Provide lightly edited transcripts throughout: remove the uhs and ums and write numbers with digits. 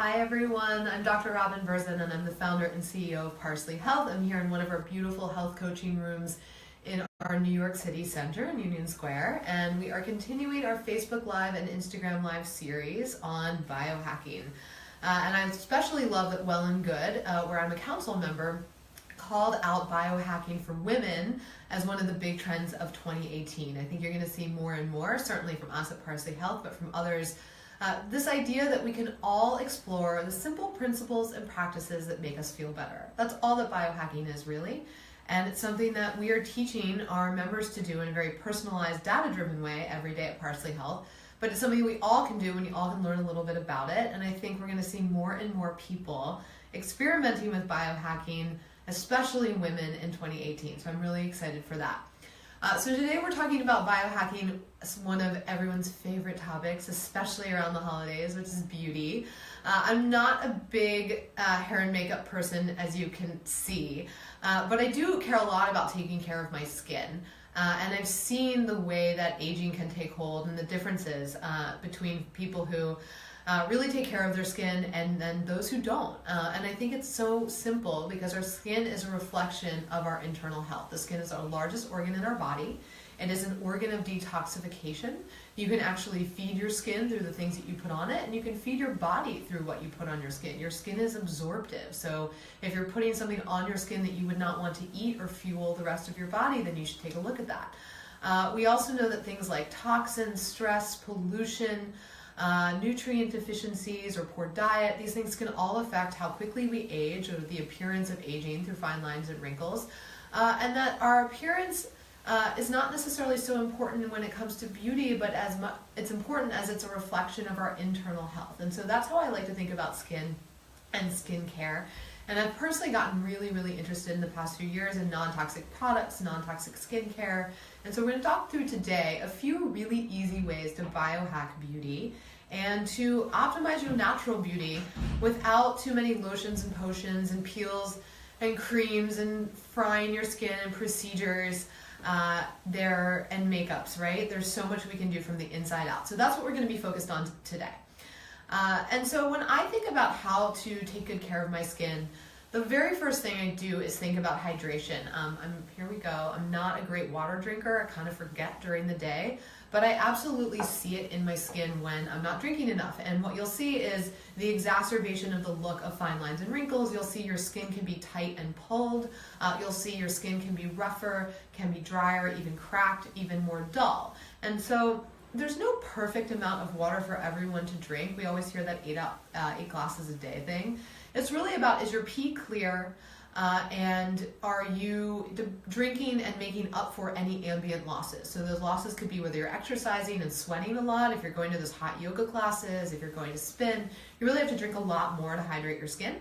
Hi everyone, I'm Dr. Berzin and I'm the founder and CEO of Parsley Health. I'm here in one of our beautiful health coaching rooms in our New York City center in Union Square, and we are continuing our Facebook Live and Instagram Live series on biohacking. And I especially love that Well and Good, where I'm a council member, called out biohacking for women as one of the big trends of 2018. I think you're going to see more and more, certainly from us at Parsley Health, but from others, this idea that we can all explore the simple principles and practices that make us feel better. That's all that biohacking is, really. And it's something that we are teaching our members to do in a very personalized, data-driven way every day at Parsley Health. But it's something we all can do and you all can learn a little bit about it. And I think we're going to see more and more people experimenting with biohacking, especially women, in 2018. So I'm really excited for that. So today we're talking about biohacking, one of everyone's favorite topics, especially around the holidays, which is beauty. I'm not a big hair and makeup person, as you can see, but I do care a lot about taking care of my skin. And I've seen the way that aging can take hold and the differences between people who really take care of their skin and then those who don't. And I think it's so simple because our skin is a reflection of our internal health. The skin is our largest organ in our body. It is an organ of detoxification. You can actually feed your skin through the things that you put on it, and you can feed your body through what you put on your skin. Your skin is absorptive. So if you're putting something on your skin that you would not want to eat or fuel the rest of your body, then you should take a look at that. We also know that things like toxins, stress, pollution, nutrient deficiencies or poor diet, these things can all affect how quickly we age or the appearance of aging through fine lines and wrinkles. And that our appearance is not necessarily so important when it comes to beauty, but it's important as it's a reflection of our internal health. And so that's how I like to think about skin and skincare. And I've personally gotten really, really interested in the past few years in non-toxic products, non-toxic skincare. And so we're going to talk through today a few really easy ways to biohack beauty and to optimize your natural beauty without too many lotions and potions and peels and creams and frying your skin and procedures and makeups, right? There's so much we can do from the inside out. So that's what we're going to be focused on today. And so when I think about how to take good care of my skin, the very first thing I do is think about hydration. Here we go. I'm not a great water drinker. I kind of forget during the day, but I absolutely see it in my skin when I'm not drinking enough. And what you'll see is the exacerbation of the look of fine lines and wrinkles. You'll see your skin can be tight and pulled. You'll see your skin can be rougher, can be drier, even cracked, even more dull. And so there's no perfect amount of water for everyone to drink. We always hear that 8 glasses a day thing. It's really about, is your pee clear, and are you drinking and making up for any ambient losses? So those losses could be whether you're exercising and sweating a lot, if you're going to those hot yoga classes, if you're going to spin. You really have to drink a lot more to hydrate your skin.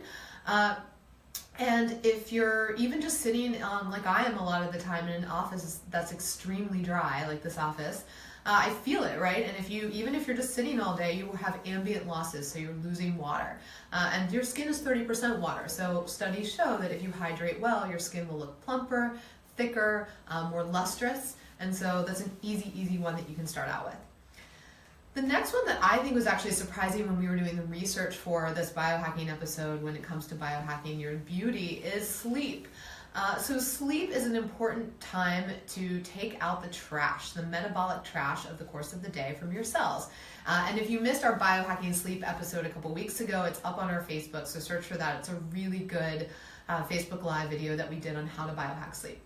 And if you're even just sitting, like I am a lot of the time in an office that's extremely dry, like this office, I feel it, right? And even if you're just sitting all day, you have ambient losses, so you're losing water. And your skin is 30% water, so studies show that if you hydrate well, your skin will look plumper, thicker, more lustrous, and so that's an easy one that you can start out with. The next one that I think was actually surprising when we were doing the research for this biohacking episode when it comes to biohacking your beauty is sleep. So sleep is an important time to take out the trash, the metabolic trash of the course of the day from your cells. And if you missed our biohacking sleep episode a couple weeks ago, it's up on our Facebook, so search for that. It's a really good Facebook Live video that we did on how to biohack sleep.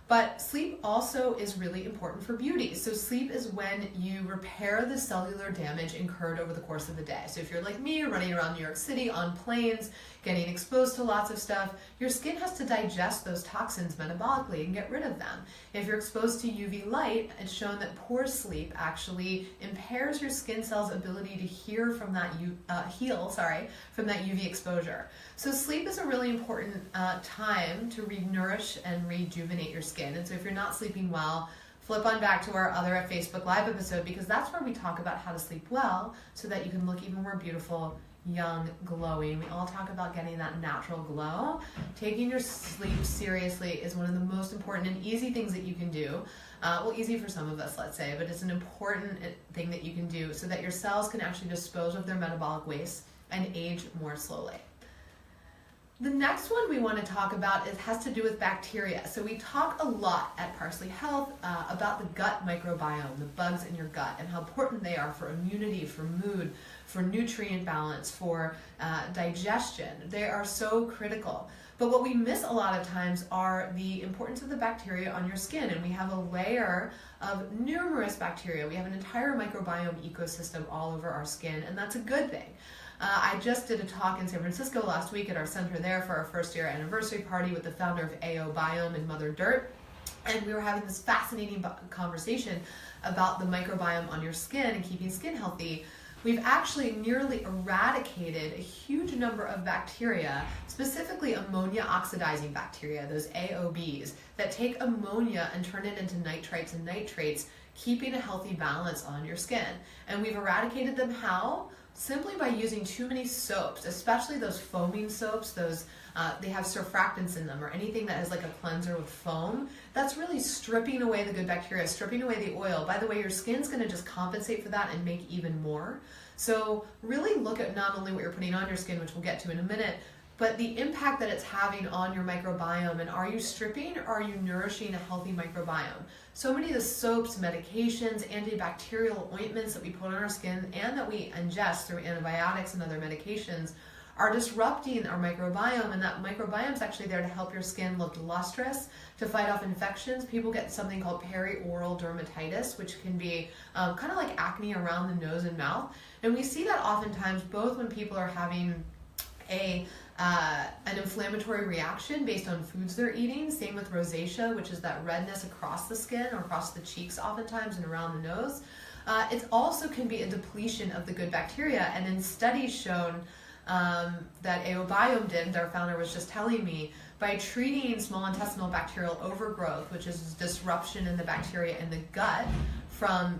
But sleep also is really important for beauty. So sleep is when you repair the cellular damage incurred over the course of the day. So if you're like me, you're running around New York City on planes, getting exposed to lots of stuff, your skin has to digest those toxins metabolically and get rid of them. If you're exposed to UV light, it's shown that poor sleep actually impairs your skin cells' ability to heal from that UV exposure. So sleep is a really important time to re-nourish and rejuvenate your skin. And so if you're not sleeping well, flip on back to our other Facebook Live episode, because that's where we talk about how to sleep well so that you can look even more beautiful, young, glowing. We all talk about getting that natural glow. Taking your sleep seriously is one of the most important and easy things that you can do. Well, easy for some of us, let's say, but it's an important thing that you can do so that your cells can actually dispose of their metabolic waste and age more slowly. The next one we want to talk about has to do with bacteria. So we talk a lot at Parsley Health about the gut microbiome, the bugs in your gut, and how important they are for immunity, for mood, for nutrient balance, for digestion. They are so critical. But what we miss a lot of times are the importance of the bacteria on your skin. And we have a layer of numerous bacteria. We have an entire microbiome ecosystem all over our skin, and that's a good thing. I just did a talk in San Francisco last week at our center there for our first year anniversary party with the founder of Biohacking and Mother Dirt. And we were having this fascinating conversation about the microbiome on your skin and keeping skin healthy. We've actually nearly eradicated a huge number of bacteria, specifically ammonia oxidizing bacteria, those AOBs, that take ammonia and turn it into nitrites and nitrates, keeping a healthy balance on your skin. And we've eradicated them how? Simply by using too many soaps, especially those foaming soaps, they have surfactants in them, or anything that is like a cleanser with foam. That's really stripping away the good bacteria, stripping away the oil. By the way, your skin's going to just compensate for that and make even more. So really look at not only what you're putting on your skin, which we'll get to in a minute, but the impact that it's having on your microbiome. And are you stripping, or are you nourishing a healthy microbiome? So many of the soaps, medications, antibacterial ointments that we put on our skin and that we ingest through antibiotics and other medications are disrupting our microbiome, and that microbiome is actually there to help your skin look lustrous, to fight off infections. People get something called perioral dermatitis, which can be kind of like acne around the nose and mouth. And we see that oftentimes both when people are having an inflammatory reaction based on foods they're eating. Same with rosacea, which is that redness across the skin or across the cheeks oftentimes and around the nose. It also can be a depletion of the good bacteria, and in studies shown that Biohacking did, our founder was just telling me, by treating small intestinal bacterial overgrowth, which is disruption in the bacteria in the gut from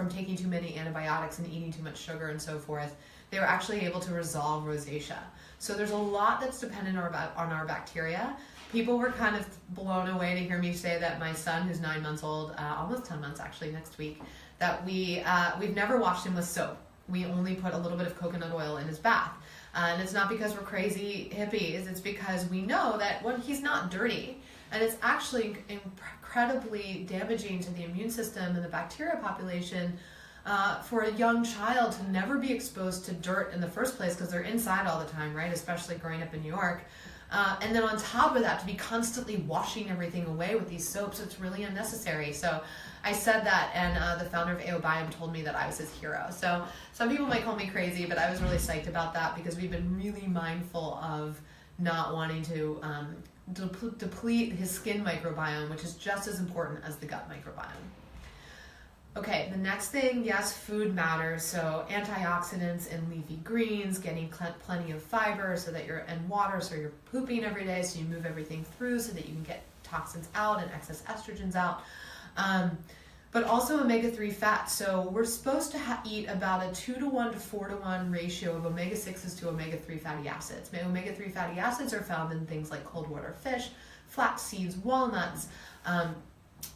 taking too many antibiotics and eating too much sugar and so forth, they were actually able to resolve rosacea. So there's a lot that's dependent on our bacteria. People were kind of blown away to hear me say that my son, who's 9 months old, almost 10 months actually next week, that we've never washed him with soap. We only put a little bit of coconut oil in his bath. And it's not because we're crazy hippies, it's because we know that when he's not dirty, and it's actually incredibly damaging to the immune system and the bacteria population for a young child to never be exposed to dirt in the first place, because they're inside all the time, right? Especially growing up in New York. And then on top of that, to be constantly washing everything away with these soaps, it's really unnecessary. So I said that, and the founder of Biohacking told me that I was his hero. So some people might call me crazy, but I was really psyched about that, because we've been really mindful of not wanting to deplete his skin microbiome, which is just as important as the gut microbiome. Okay, the next thing, yes, food matters. So antioxidants and leafy greens, getting plenty of fiber and water, so you're pooping every day, so you move everything through so that you can get toxins out and excess estrogens out. But also omega-3 fats. So we're supposed to eat about a 2-to-1 to 4-to-1 ratio of omega-6s to omega-3 fatty acids. Omega-3 fatty acids are found in things like cold water fish, flax seeds, walnuts.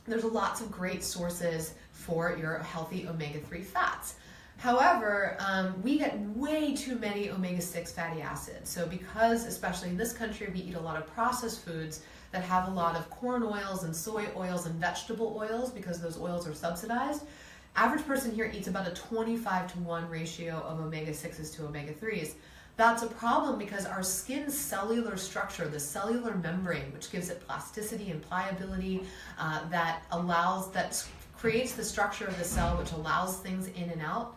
There's lots of great sources for your healthy omega-3 fats. However, we get way too many omega-6 fatty acids. So because, especially in this country, we eat a lot of processed foods that have a lot of corn oils and soy oils and vegetable oils, because those oils are subsidized, average person here eats about a 25-to-1 ratio of omega-6s to omega-3s. That's a problem because our skin's cellular structure, the cellular membrane, which gives it plasticity and pliability, that creates the structure of the cell, which allows things in and out.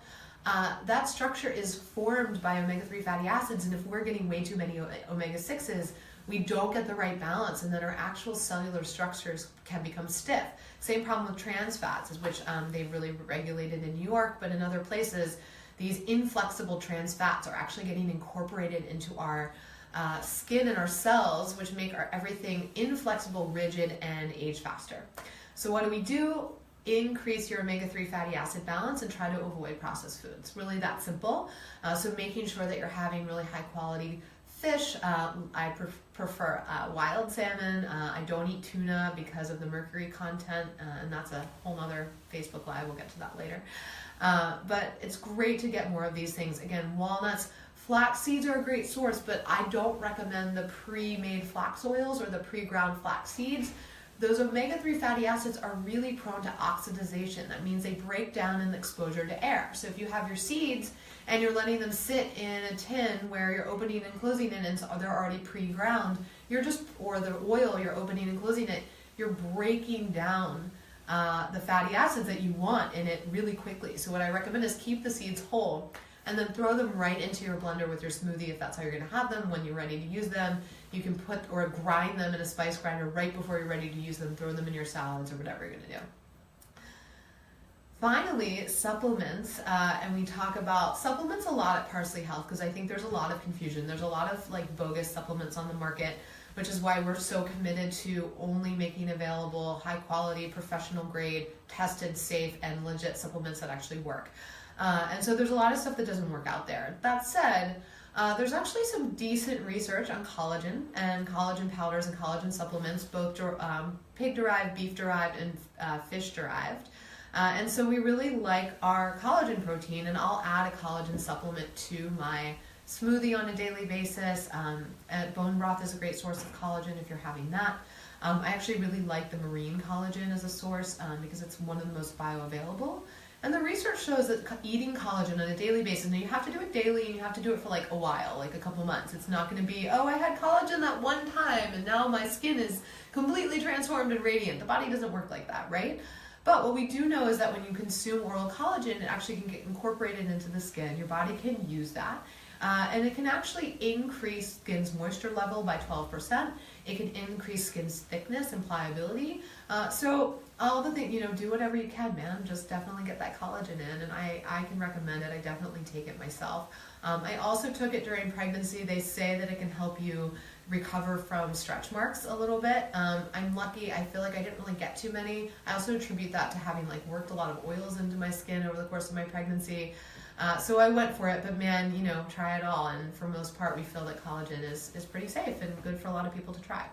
That structure is formed by omega-3 fatty acids, and if we're getting way too many omega-6s, we don't get the right balance, and then our actual cellular structures can become stiff. Same problem with trans fats, which they've really regulated in New York, but in other places, these inflexible trans fats are actually getting incorporated into our skin and our cells, which make everything inflexible, rigid, and age faster. So what do? Increase your omega-3 fatty acid balance and try to avoid processed foods. Really that simple. So making sure that you're having really high quality fish. I prefer wild salmon. I don't eat tuna because of the mercury content, and that's a whole nother Facebook Live. We'll get to that later. But it's great to get more of these things. Again, walnuts, flax seeds are a great source, but I don't recommend the pre-made flax oils or the pre-ground flax seeds. Those omega-3 fatty acids are really prone to oxidization. That means they break down in exposure to air. So if you have your seeds and you're letting them sit in a tin where you're opening and closing it and so they're already pre-ground, or the oil you're opening and closing it, you're breaking down the fatty acids that you want in it really quickly. So what I recommend is keep the seeds whole and then throw them right into your blender with your smoothie if that's how you're going to have them. When you're ready to use them, you can put or grind them in a spice grinder right before you're ready to use them. Throw them in your salads or whatever you're going to do. Finally, supplements, and we talk about supplements a lot at Parsley Health because I think there's a lot of confusion. There's a lot of like bogus supplements on the market, which is why we're so committed to only making available high quality, professional grade, tested, safe, and legit supplements that actually work. And so there's a lot of stuff that doesn't work out there. That said, there's actually some decent research on collagen and collagen powders and collagen supplements, both pig-derived, beef-derived, and fish-derived. And so we really like our collagen protein, and I'll add a collagen supplement to my smoothie on a daily basis. Bone broth is a great source of collagen if you're having that. I actually really like the marine collagen as a source because it's one of the most bioavailable. And the research shows that eating collagen on a daily basis, and you have to do it daily and you have to do it for like a while, like a couple months. It's not going to be, oh, I had collagen that one time and now my skin is completely transformed and radiant. The body doesn't work like that, right? But what we do know is that when you consume oral collagen, it actually can get incorporated into the skin. Your body can use that. And it can actually increase skin's moisture level by 12%. It can increase skin's thickness and pliability. So all the things, do whatever you can, man. Just definitely get that collagen in. And I can recommend it. I definitely take it myself. I also took it during pregnancy. They say that it can help you recover from stretch marks a little bit. I'm lucky. I feel like I didn't really get too many. I also attribute that to having worked a lot of oils into my skin over the course of my pregnancy. So I went for it, but man, try it all. And for most part, we feel that collagen is pretty safe and good for a lot of people to try.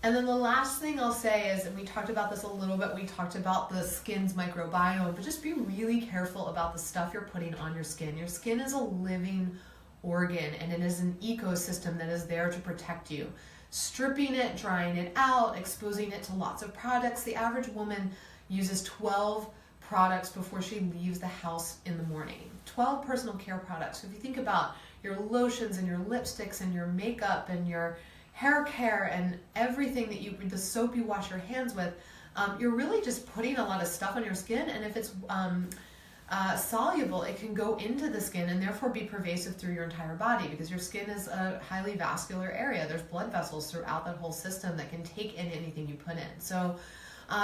And then the last thing I'll say is, and we talked about this a little bit, we talked about the skin's microbiome, but just be really careful about the stuff you're putting on your skin. Your skin is a living organ, and it is an ecosystem that is there to protect you. Stripping it, drying it out, exposing it to lots of products. The average woman uses 12 products before she leaves the house in the morning. 12 personal care products. So if you think about your lotions and your lipsticks and your makeup and your hair care and everything that the soap you wash your hands with, you're really just putting a lot of stuff on your skin, and if it's soluble, it can go into the skin and therefore be pervasive through your entire body, because your skin is a highly vascular area. There's blood vessels throughout that whole system that can take in anything you put in. So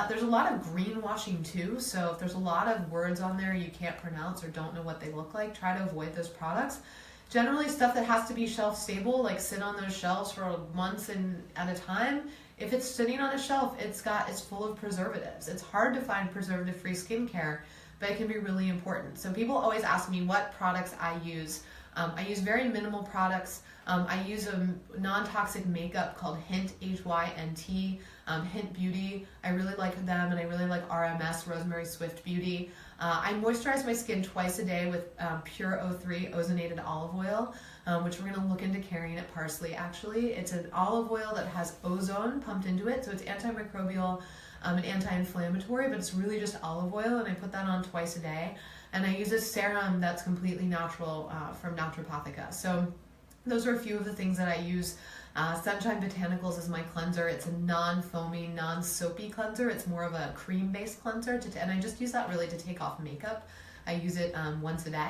there's a lot of greenwashing too. So if there's a lot of words on there you can't pronounce or don't know what they look like, try to avoid those products. Generally, stuff that has to be shelf stable, like sit on those shelves for months at a time. If it's sitting on a shelf, it's full of preservatives. It's hard to find preservative-free skincare, but it can be really important. So people always ask me what products I use. I use very minimal products. I use a non-toxic makeup called Hint, H-Y-N-T, Hint Beauty. I really like them, and I really like RMS, Rosemary Swift Beauty. I moisturize my skin twice a day with Pure O3 ozonated olive oil, which we're going to look into carrying at Parsley, actually. It's an olive oil that has ozone pumped into it, so it's antimicrobial and anti-inflammatory, but it's really just olive oil, and I put that on twice a day. And I use a serum that's completely natural from Naturopathica. So those are a few of the things that I use. Sunshine Botanicals is my cleanser. It's a non-foamy, non-soapy cleanser. It's more of a cream-based cleanser, and I just use that really to take off makeup. I use it once a day.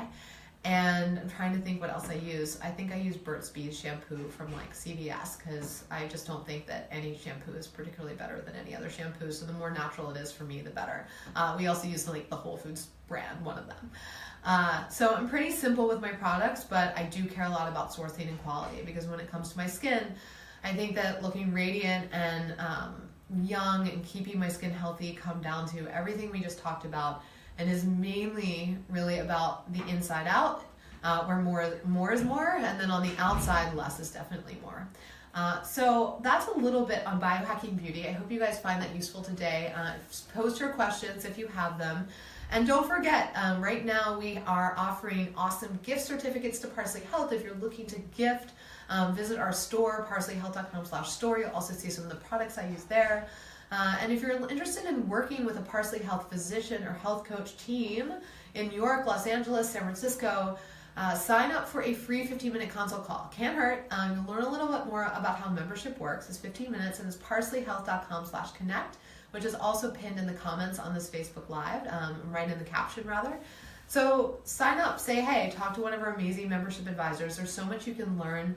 And I'm trying to think what else I use. I think I use Burt's Bees shampoo from CVS, because I just don't think that any shampoo is particularly better than any other shampoo. So the more natural it is for me, the better. We also use the Whole Foods brand, one of them. So I'm pretty simple with my products, but I do care a lot about sourcing and quality, because when it comes to my skin, I think that looking radiant and young and keeping my skin healthy come down to everything we just talked about, and is mainly really about the inside out, where more is more, and then on the outside, less is definitely more. So that's a little bit on biohacking beauty. I hope you guys find that useful today. Post your questions if you have them. And don't forget, right now we are offering awesome gift certificates to Parsley Health. If you're looking to gift, visit our store, parsleyhealth.com/store. You'll also see some of the products I use there. And if you're interested in working with a Parsley Health physician or health coach team in New York, Los Angeles, San Francisco, sign up for a free 15-minute consult call. Can't hurt. You'll learn a little bit more about how membership works. It's 15 minutes and it's parsleyhealth.com/connect, which is also pinned in the comments on this Facebook Live, right in the caption rather. So sign up, say hey, talk to one of our amazing membership advisors. There's so much you can learn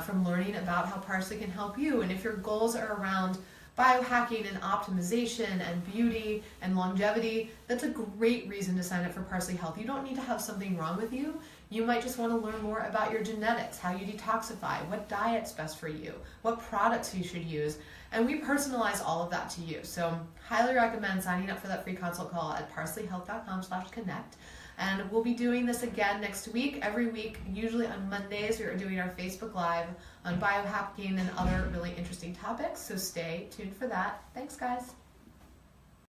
from learning about how Parsley can help you. And if your goals are around biohacking and optimization and beauty and longevity, that's a great reason to sign up for Parsley Health. You don't need to have something wrong with you. You might just want to learn more about your genetics, how you detoxify, what diet's best for you, what products you should use, and we personalize all of that to you. So highly recommend signing up for that free consult call at parsleyhealth.com/connect. And we'll be doing this again next week. Every week, usually on Mondays, we are doing our Facebook Live on biohacking and other really interesting topics. So stay tuned for that. Thanks, guys.